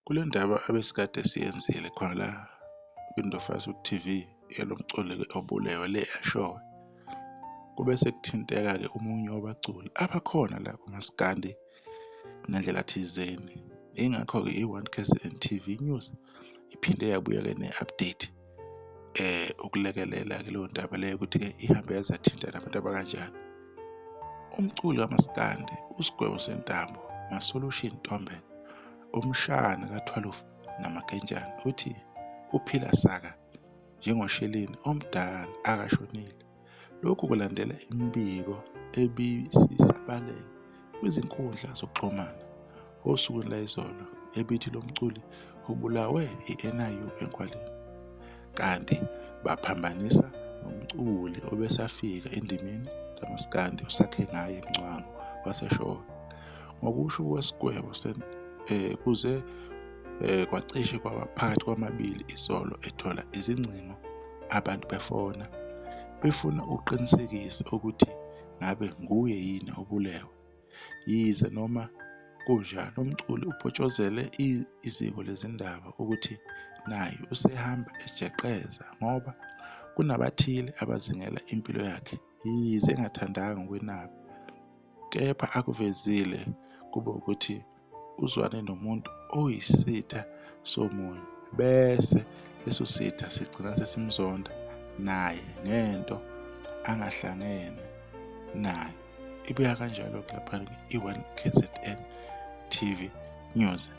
Kule ndaba abesikade siyenzile khona la kwindofasa TV yalomculi obulewe le yashowe, kube sekuthinteka-ke omunye wabaculi abakhona la kumaskandi ngendlela thizeni. Ingakho-ke i-1KZN TV News iphinde yabuya-ke ne-update ukulekelela-ke leyo ndaba leyo ukuthi-ke ihambe yazathinta nabantu abakanjani. Umculi kamaskandi uSigwebo Sentambo Masolution Ntombela, umshana kaThwalufu Namakenjana, uthi uphila saka njengosheleni omdala akashonile. Lokhu kulandela imibiko ebisisabalele kwizinkundla zokuxhumana osukwini layizolo ebithi lo mculi ubulawe i-NIU eNkwaleni, kanti baphambanisa nomculi obesafika endimeni kamaskandi usakhe ngaye eMngcwangu waseshowe. Ngokusho kwesigwebo kuze kwacishe kwaba phakathi kwamabili izolo ethola izingcingo abantu befuna ukuqinisekisa ukuthi ngabe nguye yini obulewe. Yize noma kunjalo umculi ubhotshozele iziko lezindaba ukuthi naye usehamba ejeqeza ngoba kunabathile abazingela impilo yakhe yize engathandanga ukwenaba, kepha akuvezile kube ukuthi uzwane nomuntu oyisitha somunye, bese leso sitha sigcina sesimzonda naye ngento angahlangene nayo. Ibuya kanjalo lapha i-1KZN TV News.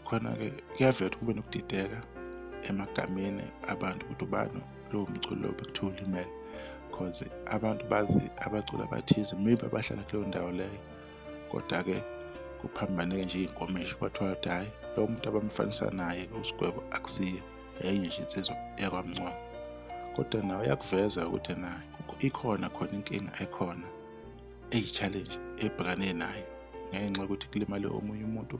Khona-ke kuyavela kube nokudideka emagameni abantu ukuthi ubani lowo mculi lowo bekuthiwa ulimele, cause abantu bazi abaculi abathize maybe abahlala kuleyo ndawo leyo, kodwa-ke kuphambaneke nje iy'nkomishi kwathiwa ukuthi hhayi lowo muntu abamfanisa naye uSigwebo akusiye, enye nje insizwa yakwaMngcwangu. Kodwa nawe uyakuveza ukuthi naye ikhona khona inkinga ekhona eyi-challenge ebhekane nayo ngenxa yokuthi kulimale omunye umuntu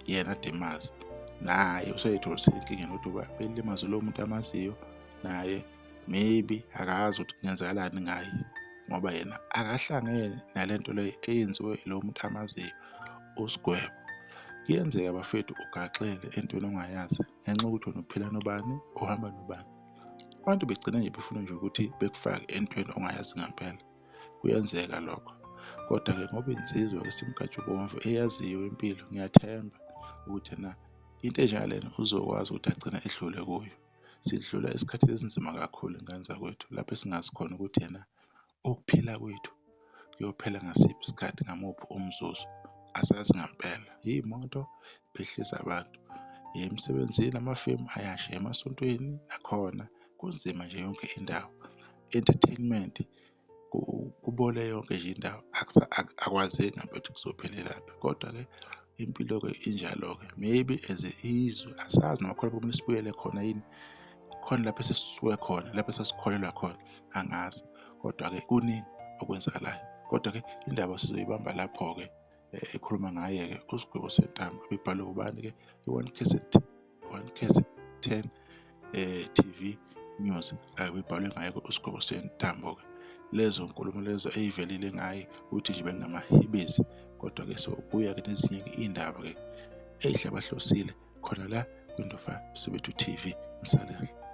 yena ade emazi, naye useyithola seyinkingeni ukuthi belimaze lowo muntu amaziyo, naye maybe akazi ukuthi kunyenzakalani ngaye ngoba yena akahlangene nalento leyo eyenziwe lowo muntu amaziyo uSigwebo. Kuyenzeka bafethu ugaxele entweni ongayazi ngenxa yokuthi wena uphila nobani, uhamba nobani. Abantu begcina nje befuna nje ukuthi bekufake entweni ongayazi ngempela. Kuyenzeka lokho, kodwa-ke ngoba insizwa esimkantshubomvu eyaziyo impilo, ngiyathemba ukuthi into enjengalena uzokwazi ukuthi agcine edlule kuyo. Sidlula esikhathini esinzima kakhulu ngane zakwethu lapho esingazi khona ukuthi ukuphila kwethu kuyophela ngasiphi isikhathi, ngamuphi umzuzu, asazi ngempela. Iy'moto bhehlisa abantu, emsebenzini amafemu ayasha, emasontweni nakhona kunzima nje yonke indawo. Entertainment kubole yonke nje indawo, akwazeki ngempela ukuthi kuzophelelaphi, kodwa-ke impilo-ke injalo-ke. Maybe as izwe asazi noma khona kumele sibuyele khona yini, khona lapho esesisuke khona, lapho esasikholelwa khona, angazi, kodwa-ke kuningi okwenzakalayo. Kodwa-ke indaba sizoyibamba lapho-ke ekhuluma ngaye-ke uSigwebo Sentambo ebibhalwe ubani-ke i-1KZN TV News ebibhalwe ngaye-ke uSigwebo Sentambo-ke. Lezo nkulumo lezo ey'velile ngaye ukuthi nje bengamahebezi, kodwa-ke sobuya-ke nezinye-ke iy'ndaba-ke ey'hlabahlosile khona la kwindofana Sebethu TV. Ngisalela.